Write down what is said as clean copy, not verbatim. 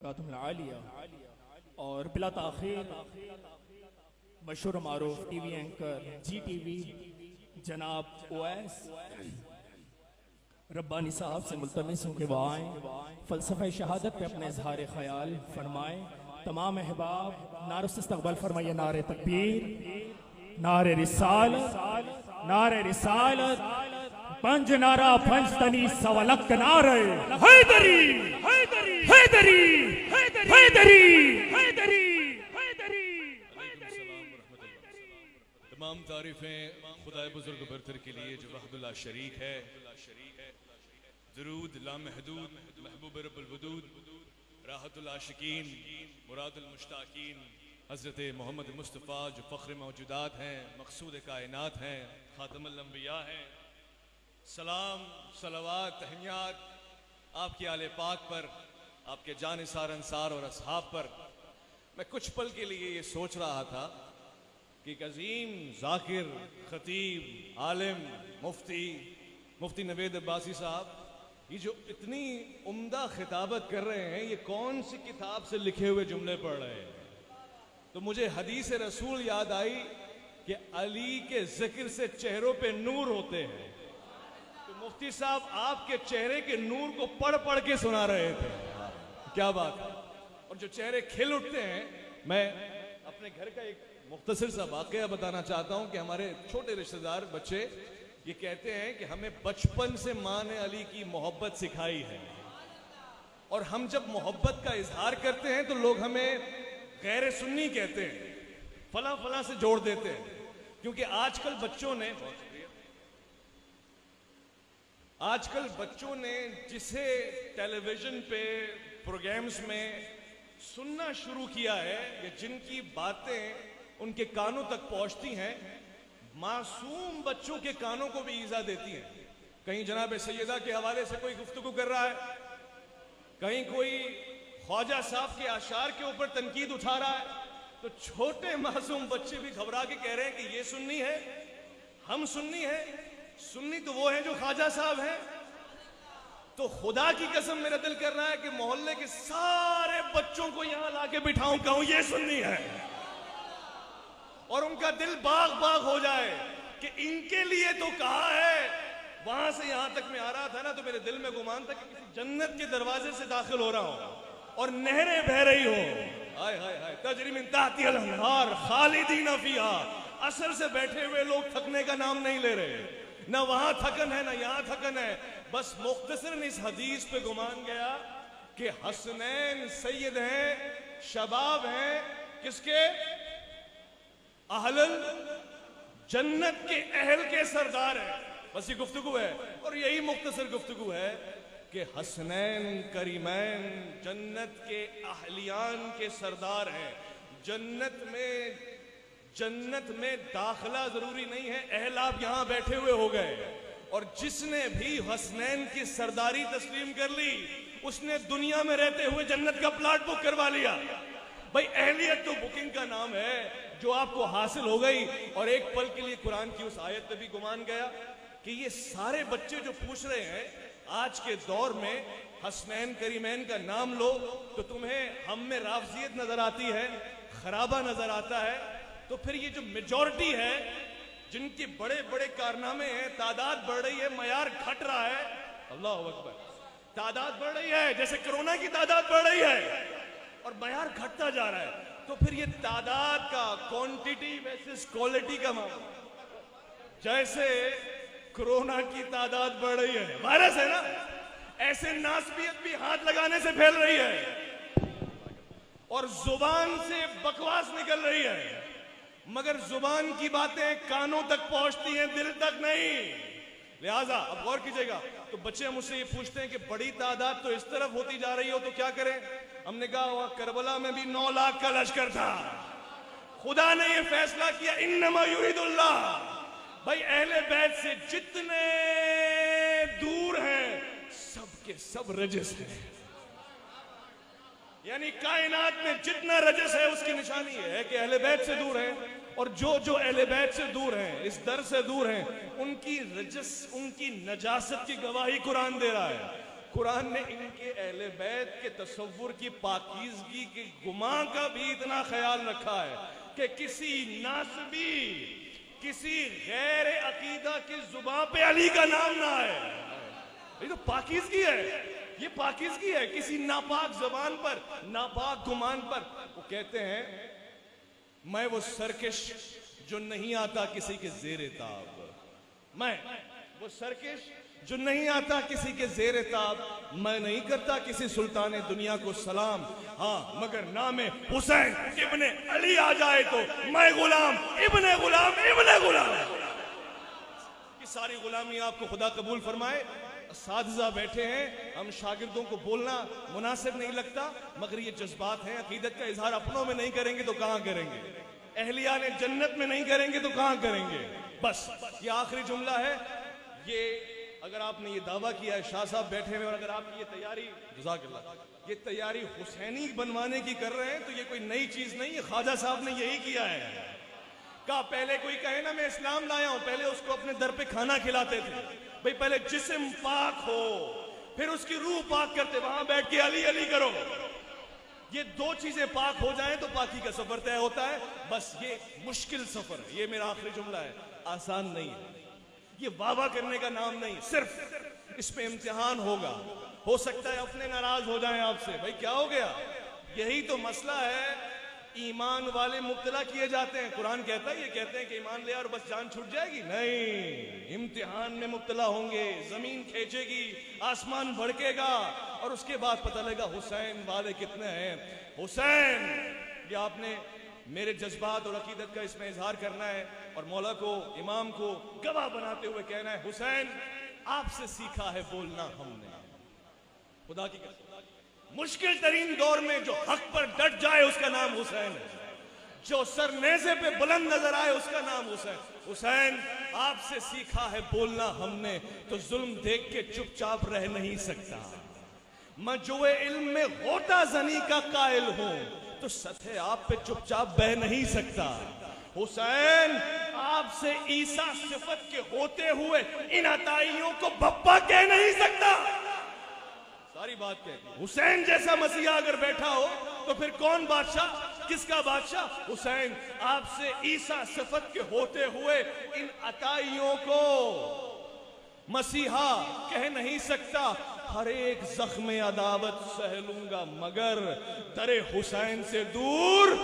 आलिया और बिला ताखीर मशहूर मारूफ टीवी एंकर GTV जनाब ओएस रब्बानी साहब से मुल्तमिस हूँ कि वो आए फ़लसफ़ा शहादत पे अपने इजहार ख्याल फरमाए। तमाम अहबाब नारे से इस्तक़बाल फरमाइए। नारे तकबीर, नारे रिसालत, पंज नारा पंज तनी सवलक नारे हैदरी हैदरी हैदरी हैदरी हैदरी हैदरी। तमाम तारीफें खुदाए बुजुर्ग बरतर के लिए जो वहदुल्ला शरीक है। दरूद लामहदूद महबूब रब्बुल वदूद राहतुल आशिकीन मुरादुल मुश्ताकीन हज़रत मोहम्मद मुस्तफ़ा जो फ़ख्र मौजूदात हैं, मक़सूद कायनात हैं, ख़ातमुल अंबिया हैं। सलाम सलावत तहनियात आपकी आले पाक पर, आपके जानिसार अंसार और असहाब पर। मैं कुछ पल के लिए ये सोच रहा था कि एक अजीम ज़ाकिर ख़तीब आलिम मुफ्ती नवेद अब्बासी साहब ये जो इतनी उम्दा खिताबत कर रहे हैं, ये कौन सी किताब से लिखे हुए जुमले पढ़ रहे हैं। तो मुझे हदीस रसूल याद आई कि अली के जिक्र से चेहरों पे नूर होते हैं। तो मुफ्ती साहब आपके चेहरे के नूर को पढ़ पढ़ के सुना रहे थे। क्या बात है। और जो चेहरे खिल उठते हैं, मैं अपने घर का एक मुख्तसर सा वाकया बताना चाहता हूं कि हमारे छोटे रिश्तेदार बच्चे ये कहते हैं कि हमें बचपन से माँ ने अली की मोहब्बत सिखाई है, और हम जब मोहब्बत का इजहार करते हैं तो लोग हमें गैर सुन्नी कहते हैं, फला फला से जोड़ देते हैं। क्योंकि आजकल बच्चों ने जिसे टेलीविजन पे प्रोग्राम्स में सुनना शुरू किया है, या जिनकी बातें उनके कानों तक पहुंचती हैं, मासूम बच्चों के कानों को भी ईजा देती हैं। कहीं जनाब सैयदा के हवाले से कोई गुफ्तगू कर रहा है, कहीं कोई ख्वाजा साहब के आशार के ऊपर तनकीद उठा रहा है, तो छोटे मासूम बच्चे भी घबरा के कह रहे हैं कि ये सुन्नी है, हम सुन्नी है। सुन्नी तो वो है जो ख्वाजा साहब हैं। तो खुदा की कसम मेरा दिल कर रहा है कि मोहल्ले के सारे बच्चों को यहां लाके बिठाऊं, कहूं ये सुन्नी है, और उनका दिल बाग बाग हो जाए कि इनके लिए तो कहा है। वहां से यहां तक मैं आ रहा था ना, तो मेरे दिल में गुमान था कि किसी जन्नत के दरवाजे से दाखिल हो रहा हूं और नहरें बह रही हो। हाय हाय हाय तजरी मिन ताहतिहल अनहार खालिदीन फीहा। असर से बैठे हुए लोग थकने का नाम नहीं ले रहे, ना वहां थकन है ना यहां थकन है। बस मुख्तसरन इस हदीस पे गुमान गया कि हसनैन सैयद हैं, शबाब हैं, किसके? अहलल जन्नत के अहल के सरदार है। बस ये गुफ्तगू है, और यही मुख्तसर गुफ्तगू है कि हसनैन करीमैन जन्नत के अहलियान के सरदार हैं। जन्नत में दाखिला जरूरी नहीं है, अहल आप यहां बैठे हुए हो गए। और जिसने भी हसनैन की सरदारी तस्लीम कर ली, उसने दुनिया में रहते हुए जन्नत का प्लाट बुक करवा लिया। भाई अहलियत तो बुकिंग का नाम है जो आपको हासिल हो गई। और एक पल के लिए कुरान की उस आयत पे भी गुमान गया कि ये सारे बच्चे जो पूछ रहे हैं आज के दौर में हसनैन करीमैन का नाम लो तो तुम्हें हम में राफजियत नजर आती है, खराबा नजर आता है। तो फिर ये जो मेजॉरिटी है जिनके बड़े बड़े कारनामे हैं, तादाद बढ़ रही है, मयार घट रहा है। अल्लाह अकबर। तादाद बढ़ रही है, जैसे कोरोना की तादाद बढ़ रही है, और मयार घटता जा रहा है। तो फिर ये तादाद का क्वांटिटी वर्सेस क्वालिटी का मामला। जैसे कोरोना की तादाद बढ़ रही है, वायरस है ना, ऐसे नासबियत भी हाथ लगाने से फैल रही है, और जुबान से बकवास निकल रही है, मगर जुबान की बातें कानों तक पहुंचती हैं, दिल तक नहीं। लिहाजा अब गौर कीजिएगा। तो बच्चे मुझसे ये पूछते हैं कि बड़ी तादाद तो इस तरफ होती जा रही हो तो क्या करें? हमने कहा वहां करबला में भी 9 लाख का लश्कर था। खुदा ने ये फैसला किया इन्नमा युरिदुल्लाह, भाई अहले बैत से जितने दूर हैं सबके सब रजस हैं। यानी कायनात में जितना रजस है उसकी निशानी है कि अहले बैत से दूर हैं। और जो अहले बैत से दूर हैं, इस दर से दूर हैं, उनकी रजस, उनकी नजासत की गवाही कुरान दे रहा है। कुरान ने इनके अहले बैत के तसव्वुर की पाकीज़गी के गुमा का भी इतना ख्याल रखा है कि किसी नासबी, किसी गैर अकीदा की जुबान पे अली का नाम ना आए। ये तो पाकीज़गी है, ये पाकीज़गी है। किसी नापाक जबान पर, नापाक गुमान पर वो कहते हैं, मैं वो सरकश जो नहीं आता किसी के ज़ेरे ताब, मैं वो सरकश जो नहीं आता किसी के ज़ेरे ताब, मैं नहीं करता किसी सुल्तान दुनिया को सलाम, हाँ मगर नाम हुसैन इब्ने अली आ जाए तो मैं गुलाम इब्ने गुलाम इब्ने गुलाम। ये सारी गुलामी आपको खुदा कबूल फरमाए। सादिजा बैठे हैं, हम शागिर्दों को बोलना मुनासिब नहीं लगता, मगर ये जज्बात हैं। अकीदत का इजहार अपनों में नहीं करेंगे तो कहाँ करेंगे, अहलिया ने जन्नत में नहीं करेंगे तो कहाँ करेंगे। बस ये आखिरी जुमला है। ये अगर आपने ये दावा किया है, शाह साहब बैठे हुए, और अगर आपकी ये तैयारी, जज़ाकल्लाह, ये तैयारी हुसैनी बनवाने की कर रहे हैं तो ये कोई नई चीज नहीं है। ख्वाजा साहब ने यही किया है। कहा पहले कोई कहे ना मैं इस्लाम लाया हूं, पहले उसको अपने दर पे खाना खिलाते थे। भाई पहले जिस्म पाक हो, फिर उसकी रूह पाक करते, वहां बैठ के अली अली करो। ये दो चीजें पाक हो जाएं तो पाकी का सफर तय होता है। बस ये मुश्किल सफर है। ये मेरा आखिरी जुमला है, आसान नहीं है। ये वावा करने का नाम नहीं, सिर्फ इस पे इम्तिहान होगा। हो सकता है अपने नाराज हो जाएं आपसे, भाई क्या हो गया। यही तो मसला है। ईमान वाले मुब्तला किए जाते हैं। कुरान कहता है, ये कहते हैं कि ईमान ले और बस जान छूट जाएगी। नहीं, इम्तिहान में मुब्तला होंगे, जमीन खींचेगी, आसमान भड़केगा, और उसके बाद पता लगेगा हुसैन वाले कितने हैं। हुसैन, ये आपने मेरे जज्बात और अकीदत का इसमें इजहार करना है और मौला को, इमाम को गवाह बनाते हुए कहना है, हुसैन आपसे सीखा है बोलना हमने। खुदा की कसम, मुश्किल तरीन दौर में जो हक पर डट जाए उसका नाम हुसैन है। जो सर नेज़े पे बुलंद नजर आए उसका नाम हुसैन। हुसैन आपसे सीखा है बोलना हमने, तो जुल्म देख के चुपचाप रह नहीं सकता। मैं जो इल्म में होता जनी का कायल हूं, तो सतह आप पे चुपचाप बह नहीं सकता। हुसैन आपसे ईसा सिफत के होते हुए इन अताइयों को बप्पा कह नहीं सकता। सारी बात कहती है। हुसैन जैसा मसीहा अगर बैठा हो तो फिर कौन बादशाह, किसका बादशाह। हुसैन आपसे ईसा सिफत के होते हुए इन अताइयों को मसीहा कह नहीं सकता। हर एक जख्म अदावत सह लूंगा, मगर दरे हुसैन से दूर